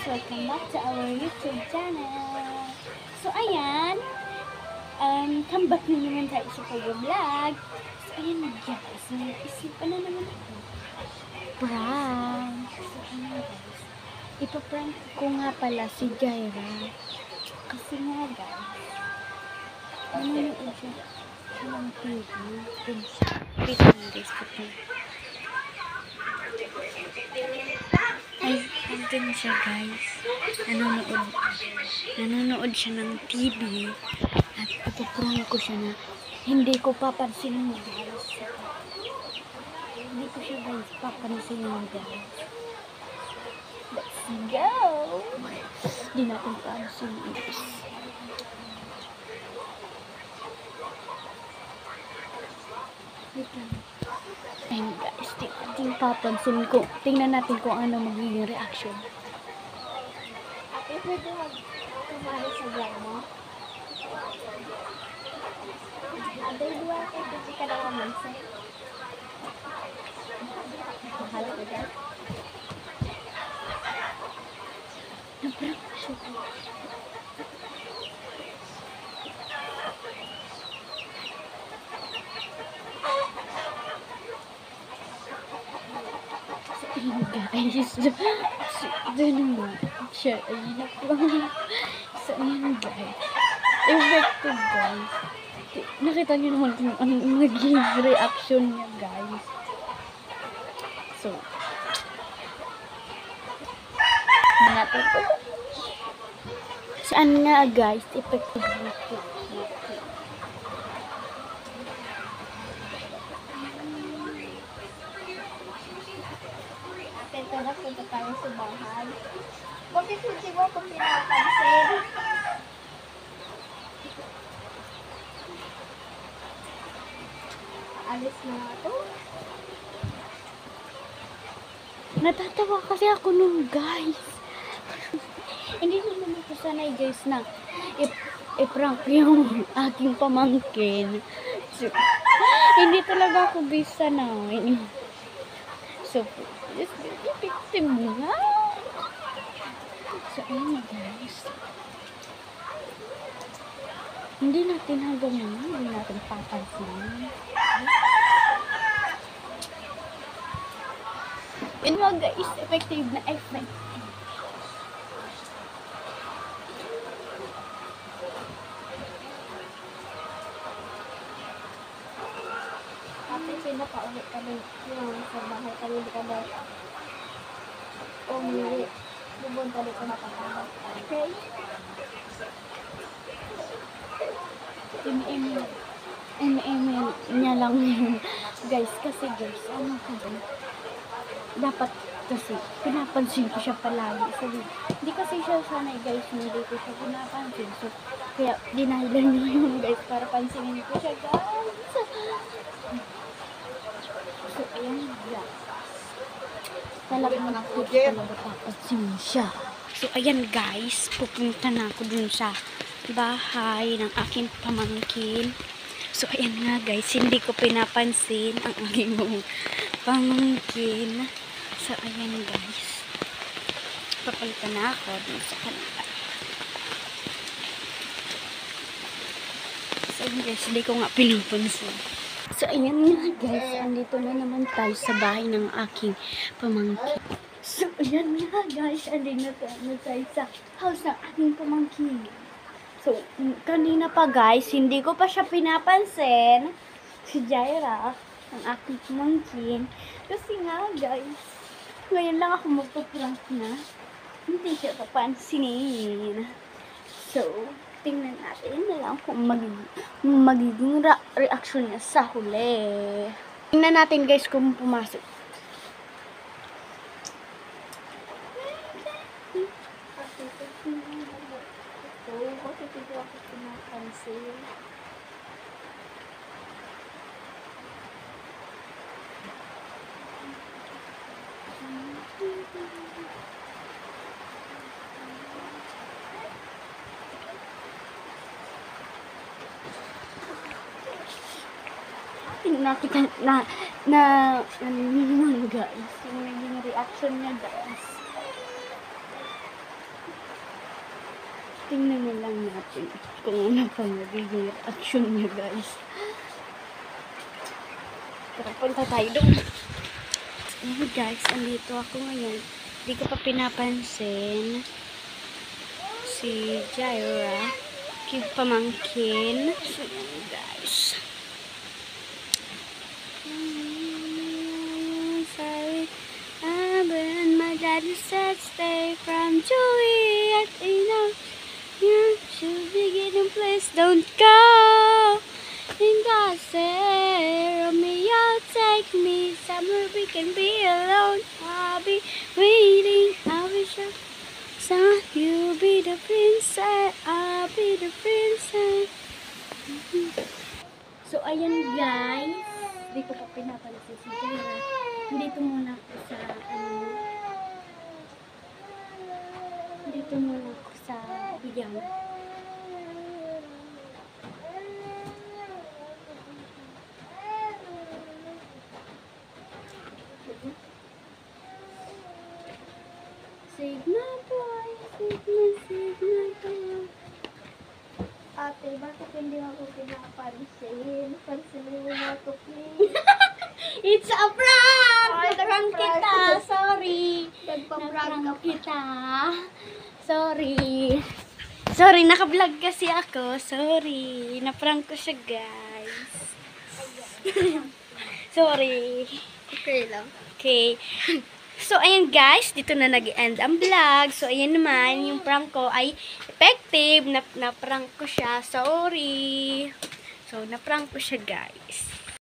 Welcome back to our YouTube channel. So, ayan. Come back na naman tayo sa pag-vlog. So, ayan guys. May isipan na naman ako. Prank. So, ayan guys. Ipaprank ko nga pala si Jaira. Kasi nga guys. Nanonood siya ng TV. Wait lang guys. Ay, andun siya guys. Nanonood siya ng TV. At ipaprank ko siya na hindi ko papansinin mo guys. Hindi ko siya guys papansinin mo guys. Let's go! Hindi natin papansinin guys. Wait lang. Ayun guys, papansin ko. Tingnan natin kung ano magiging reaction. Ate, pwede mag-tumari sa vlog mo? Ate, dua ko kasi ka na naman sa. Mahal ko dyan. Naprank siya. Guys, doon na siya. Ayun na po. So, ayan guys. Effective guys. Nakita niyo naman kung anong naging reaction niya guys. So, natin po. Saan nga guys? Effective dito. Ito na punta tayo sa bahay. Bakit hindi mo ako pinapansin? Alis na nga ito. Natatawa kasi ako nung guys. Hindi naman ako sanay guys na i-prank yung aking pamangkin. So, hindi talaga ako guys sanay. So, just victim nga. So, ayun guys. Hindi natin hanggang ngayon, hindi natin papansin. Yun mga guys, effective na effect. Ate, pinapauwi kami yung sa bahay kami di ka daw. Umuwi. Bubunta dito nakatawag. Okay? Email niya lang yun. Guys, kasi guys, ano kasi, dapat kasi, pinapansin ko siya palagi. Sabi, hindi kasi siya sanay guys, hindi ko siya pinapansin. So, kaya, dinahilan niyo yun guys, para pansinin ko siya guys. So, ayan guys. Talagang papansin siya. So, ayan guys, pupunta na ako dun sa bahay ng aking pamangkin. So, ayan nga guys, hindi ko pinapansin ang aking pamangkin. So, ayan guys. Papunta na ako dun sa kanila. So, ayan guys, hindi ko nga pinapansin. So, ayan nga guys, andito na naman tayo sa bahay ng aking pamangkin. So, ayan nga guys, andito na tayo sa house ng aking pamangkin. So, kanina pa guys, hindi ko pa siya pinapansin. Si Jaira, ang aking pamangkin. Kasi nga guys, ngayon lang ako magpa-prank na. Hindi siya papansinin. So, tingnan natin na lang kung magiging reaction niya sa huli. Tingnan natin guys kung pumasok. Bakit hindi ako pinapansin? Nakita na ano naman guys, yung naging reaction niya guys. Tingnan na lang natin kung ano pa magiging reaction niya, guys. Tara, punta tayo doon. Ayan, guys, andito ako ngayon. Hindi ko pa pinapansin si Jaira, yung pamangkin. So, ayan, guys. Sorry, when my daddy said stay from Juliet, you know, you should begin and please don't go. And God said, Romeo, take me somewhere we can be alone. I'll be waiting, I'll be sure. So you'll be the princess, I'll be the princess. So, ayan guys. Hindi ko pa pinapansin si Jaira. Dito muna ako sa, dito muna ako sa bigyan. Save my boy, save my boy. Ate, bakit hindi ako pinapansin? Pansinin mo na ako, please. It's a prank! Ay, Nag-prank prank. kita! Sorry! Nagpa-prank ka Nag-prank pa. kita! Sorry! Sorry, naka-vlog kasi ako. Sorry! Na-prank ko siya, guys. Sorry! Okay lang. Okay. So, ayan guys, dito na nag-end ang vlog. So, ayan naman, yung prank ko ay effective. Na-prank ko siya. Sorry. So, na-prank ko siya, guys.